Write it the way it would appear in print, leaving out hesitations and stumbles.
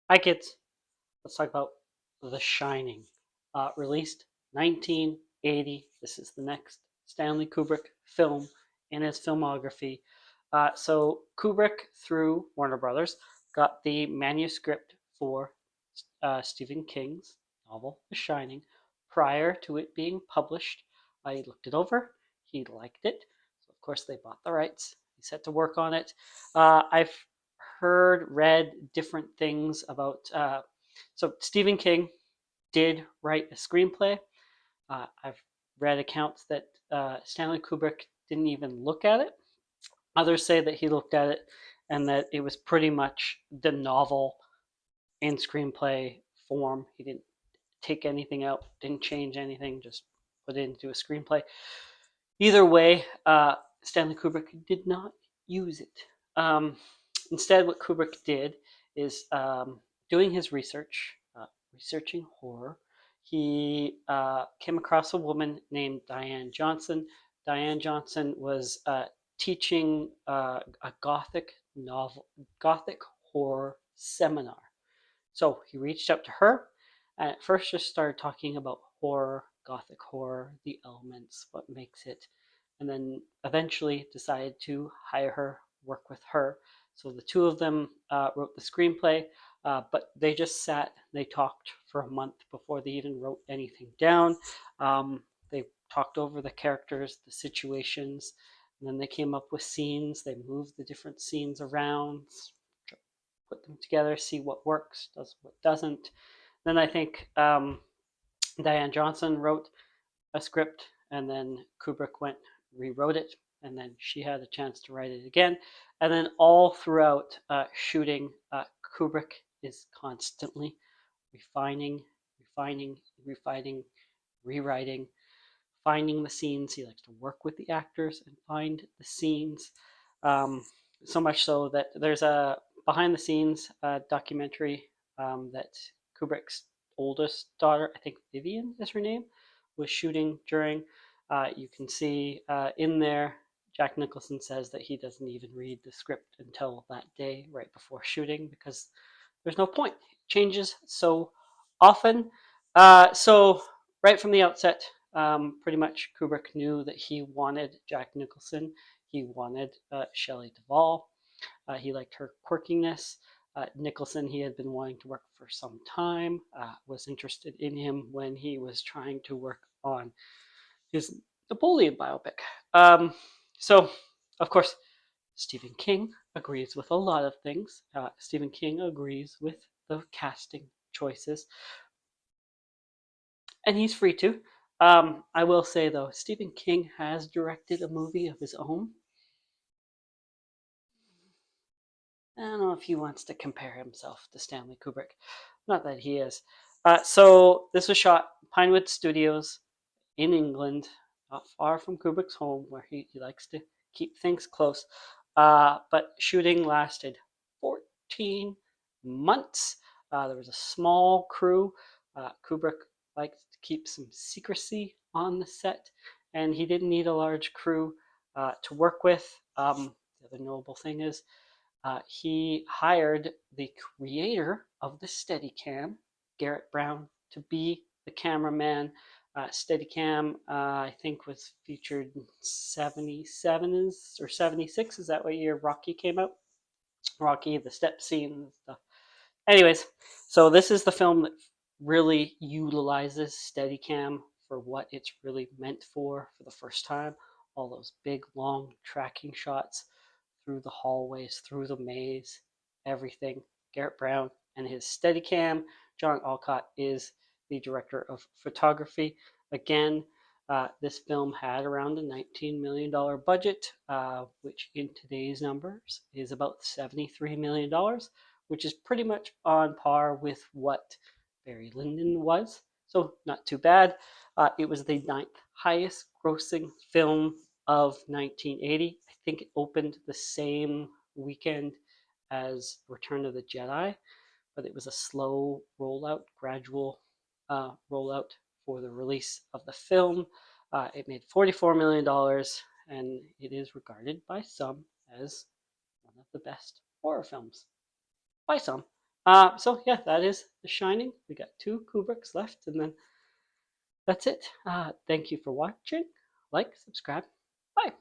Hi, kids. Let's talk about The Shining. Released 1980. This is the next Stanley Kubrick film in his filmography. So Kubrick, through Warner Brothers, got the manuscript for Stephen King's novel The Shining prior to it being published. He looked it over. He liked it. So of course they bought the rights. He set to work on it. I've read different things about. So Stephen King did write a screenplay. I've read accounts that Stanley Kubrick didn't even look at it. Others say that he looked at it and that it was pretty much the novel in screenplay form. He didn't take anything out, didn't change anything, just put it into a screenplay. Either way, Stanley Kubrick did not use it. Instead, what Kubrick did is doing his research, researching horror. He came across a woman named Diane Johnson. Diane Johnson was teaching a gothic horror seminar. So he reached out to her and at first just started talking about horror, gothic horror, the elements, what makes it, and then eventually decided to hire her, work with her. So the two of them wrote the screenplay, but they just sat, they talked for a month before they even wrote anything down. They talked over the characters, the situations, and then they came up with scenes. They moved the different scenes around, put them together, see what works, does what doesn't. Then I think Diane Johnson wrote a script, and then Kubrick went rewrote it, and then she had a chance to write it again. And then all throughout shooting, Kubrick is constantly refining, refining, rewriting, finding the scenes. He likes to work with the actors and find the scenes. So much so that there's a behind the scenes documentary that Kubrick's oldest daughter, I think Vivian is her name, was shooting during. You can see in there, Jack Nicholson says that he doesn't even read the script until that day, right before shooting, because there's no point. It changes so often. So right from the outset, pretty much Kubrick knew that he wanted Jack Nicholson. He wanted Shelley Duvall. He liked her quirkiness. Nicholson, he had been wanting to work for some time, was interested in him when he was trying to work on his Napoleon biopic. So, of course, Stephen King agrees with a lot of things. Stephen King agrees with the casting choices, and he's free to. I will say, though, Stephen King has directed a movie of his own. I don't know if he wants to compare himself to Stanley Kubrick. Not that he is. So this was shot Pinewood Studios in England, not far from Kubrick's home, where he likes to keep things close. But shooting lasted 14 months. There was a small crew. Kubrick liked to keep some secrecy on the set, and he didn't need a large crew to work with. The other notable thing is he hired the creator of the Steadicam, Garrett Brown, to be the cameraman. Steadicam, I think, was featured in 77 or 76. Is that what year Rocky came out? Rocky, the step scene and stuff. Anyways, so this is the film that really utilizes Steadicam for what it's really meant for the first time. All those big, long tracking shots through the hallways, through the maze, everything. Garrett Brown and his Steadicam. John Alcott is the director of photography. Again, this film had around a $19 million budget, which in today's numbers is about $73 million, which is pretty much on par with what Barry Lyndon was. So not too bad. It was the ninth highest grossing film of 1980. I think it opened the same weekend as Return of the Jedi, but it was a slow rollout, gradual rollout for the release of the film. It made $44 million, and it is regarded by some as one of the best horror films. By some. So yeah, that is The Shining. We got two Kubricks left, and then that's it. Thank you for watching. Like, subscribe. Bye.